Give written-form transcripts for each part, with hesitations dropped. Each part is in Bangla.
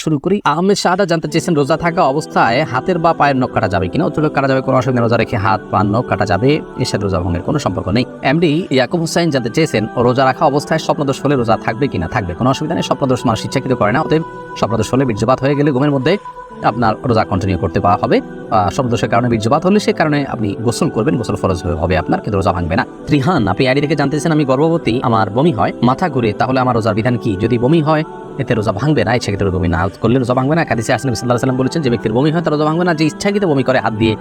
শুরু করি। আহমেদ শাহাদা জানতে চেয়েছেন রোজা থাকা অবস্থায় হাতের বা পায়ের নখ কাটা যাবে কিনা? উত্তর কাটা যাবে, কোনো অসুবিধা নেই। রোজা রেখে হাত পা নখ কাটা যাবে, এর সাথে রোজা ভঙ্গের কোনো সম্পর্ক নেই। এমডি ইয়াকুব হোসেন জানতে চেয়েছেন রোজা রাখা অবস্থায় স্বপ্নদোষ হলে রোজা থাকবে কিনা? থাকবে, কোনো অসুবিধা নেই। স্বপ্নদোষ মানুষ ইচ্ছাকৃত করে না, অতএব স্বপ্নদোষ হলে বীর্যপাত হয়ে গেলে ঘুমের মধ্যে আপনার রোজা কন্টিনিউ করতে পারা হবে। স্বপ্নদোষের কারণে বীর্যপাত হলে সে কারণে আপনি গোসল করবেন, গোসল ফরজ হবে আপনার, কিন্তু রোজা ভাঙবে না। ত্রিহান আপনি আইডি থেকে জানতেছেন আমি গর্ভবতী, আমার বমি হয়, মাথা ঘুরে, তাহলে আমার রোজার বিধান কি? যদি বমি হয় এতে রোজা ভাঙবে না, ইচ্ছাকৃত বমি না করলে রোজা ভাঙবে না। হাদিসে আসলে নবী সাল্লাল্লাহু আলাইহি ওয়াসাল্লাম বলেছেন যে ব্যক্তির বমি হয় তার রোজা ভাঙবে না, যে ইচ্ছাকৃত বমি করে হাত দিয়ে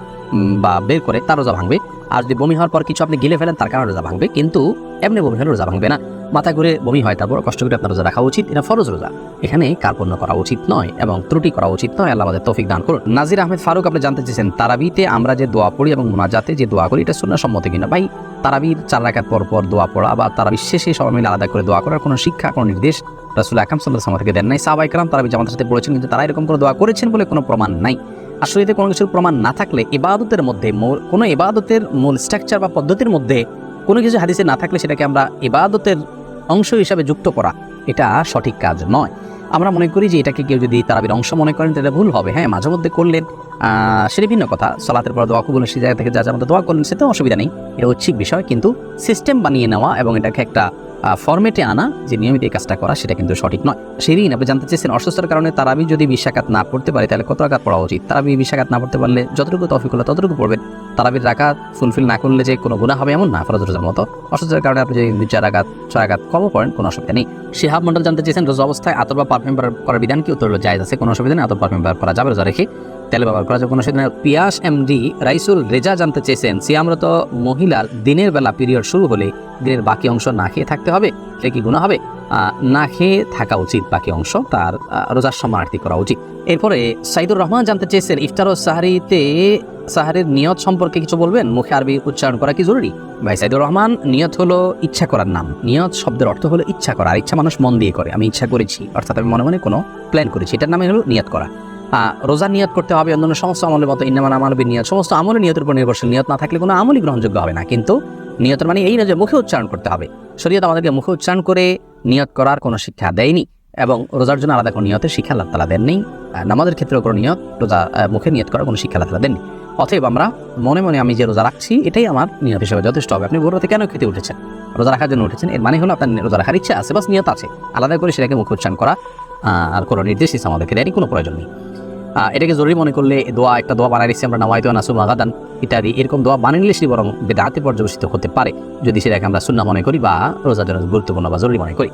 বা বের করে তার রোজা ভাঙবে। আর যদি বমি হওয়ার পর কিছু আপনি গিলে ফেলেন তার কারণে রোজা ভাঙবে, কিন্তু এমনি বমি হলে রোজা ভাঙবে না। মাথা ঘুরে বমি হয় তারপর কষ্ট করে আপনার রোজা রাখা উচিত, এটা ফরজ রোজা, এখানে কার্পণ্য করা উচিত নয় এবং ত্রুটি করা উচিত নয়। আল্লাহ আমাদের তৌফিক দান করুন। নাজির আহমেদ ফারুক আপনি জানতে চেয়েছেন তারাবিতে আমরা যে দোয়া পড়ি এবং মুনাজাতে যে দোয়া করি এটা সুন্নাহ সম্মত কিনা? ভাই, তারাবির 4 রাকাত পর পর দোয়া পড়া বা তারাবির শেষে সবাই মিলে আলাদা করে দোয়া করার কোনো শিক্ষা, কোনো নির্দেশ রাসূল আকরাম সাল্লাল্লাহু আলাইহি ওয়াসাল্লাম থেকে দেন নাই। সাহাবায়ে কেরাম তারাবি জামাতের সাথে পড়েছেন, কিন্তু তারা এরকম করে দোয়া করেছেন বলে কোনো প্রমাণ নাই। আসলে এতে কোনো কিছুর প্রমাণ না থাকলে ইবাদতের মধ্যে কোনো ইবাদতের মূল স্ট্রাকচার বা পদ্ধতির মধ্যে কোনো কিছু হাদিসে না থাকলে সেটাকে আমরা ইবাদতের অংশ হিসাবে যুক্ত করা এটা সঠিক কাজ নয়। আমরা মনে করি যে এটাকে কেউ যদি তারাবির অংশ মনে করেন তাহলে ভুল হবে। হ্যাঁ, মাঝে মধ্যে করলেন সেটা ভিন্ন কথা। সালাতের পর দোয়া কবুলের সেই জায়গা থেকে যা মধ্যে দোয়া করলেন সেটাও অসুবিধা নেই, এটা ঐচ্ছিক বিষয়। কিন্তু সিস্টেম বানিয়ে নেওয়া এবং এটাকে একটা ফরম্যাটে আনা যে নিয়মিত এই কাজটা করা সেটা কিন্তু সঠিক নয়। সেদিন আপনি জানতে চেয়েছেন অসুস্থতার কারণে তারাবি যদি 20 রাকাত না পড়তে পারে তাহলে কত রাকাত পড়া উচিত? তারাবি 20 রাকাত না পড়তে পারলে যতটুকু তৌফিক হলো ততটুকু পড়বেন। তারাবির রাকাত ফুলফিল না করলে যে কোনো গুনাহ হবে এমন না, ফরজ রোজার মতো। অসুস্থতার কারণে আপনি যদি 2-4 রাকাত 6 রাকাত কমও পড়েন কোনো অসুবিধা নেই। শিহাব মন্ডল জানতে চেয়েছেন রোজা অবস্থায় আতর বা পারফিউম করার বিধান কি? উত্তর হলো জায়েজ আছে, কোনো অসুবিধা নেই। আতর পারফিউম ব্যবহার করা যাবে রোজা রেখে, তেল ব্যবহার করা যাবে, কোনো অসুবিধা নেই। পিয়াস এমডি রাইসুল রেজা জানতে চেয়েছেন সিয়ামরত মহিলার দিনের বেলা পিরিয়ড শুরু হলে দিনের বাকি অংশ না খেয়ে থাকতে হবে, সে কি গুনাহ হবে? না খেয়ে থাকা উচিত, বাকি অংশ তার রোজার সম্মানার্থী করা উচিত। এরপরে সাইদুর রহমান জানতে চেয়েছেন ইফতার ও সাহরিতে সাহারের নিয়ত সম্পর্কে কিছু বলবেন, মুখে আরবি উচ্চারণ করা কি জরুরি? ভাই সাইদুর রহমান, নিয়ত হলো ইচ্ছা করার নাম। নিয়ত শব্দের অর্থ হলো ইচ্ছা করা, আর ইচ্ছা মানুষ মন দিয়ে করে। আমি ইচ্ছা করেছি অর্থাৎ আমি মনে মনে কোনো প্ল্যান করেছি, এটার নামে হলো নিয়ত করা। রোজার নিয়ত করতে হবে অন্যান্য সমস্ত আমলের মতো, ইন্নামাল আমালু বিন্নিয়াত, সমস্ত আমলের নিয়তের উপর নির্ভরশীল। নিয়ত না থাকলে কোনো আমলই গ্রহণযোগ্য হবে না। কিন্তু নিয়তের মানে এই না যে মুখে উচ্চারণ করতে হবে। শরীয়ত আমাদেরকে মুখে উচ্চারণ করে নিয়ত করার কোনো শিক্ষা দেয়নি এবং রোজার জন্য আলাদা কোনো নিয়তের শিক্ষা আল্লাহ তাআলা দেননি। নামাজের ক্ষেত্রেও কোনো নিয়ত, রোজা মুখে নিয়ত করার কোনো শিক্ষা আল্লাহ তাআলা দেননি। অতএব আমরা মনে মনে আমি যে রোজা রাখছি এটাই আমার নিয়ত হিসেবে যথেষ্ট হবে। আপনি ভোর রাতে কেন খেতে উঠেছেন? রোজা রাখার জন্য উঠেছেন, এর মানে হলো আপনার রোজা রাখার ইচ্ছা আছে, বাস নিয়ত আছে। আলাদা করে সেটাকে মুখে উচ্চারণ করা আর কোনো নির্দেশ আমাদেরকে দেয়নি, কোনো প্রয়োজন নেই। এটাকে জরুরি মনে করলে দোয়া, একটা দোয়া বানাই দিচ্ছি আমরা, নাওয়াইতু আন আসুমা গাদান ইত্যাদি, এরকম দোয়া বানিয়ে নিলে সেটি বরং বেদাতে পর্যবেসিত হতে পারে যদি সেটাকে আমরা সুন্নাহ মনে করি বা রোজার জন্য গুরুত্বপূর্ণ বা জরুরি মনে করি।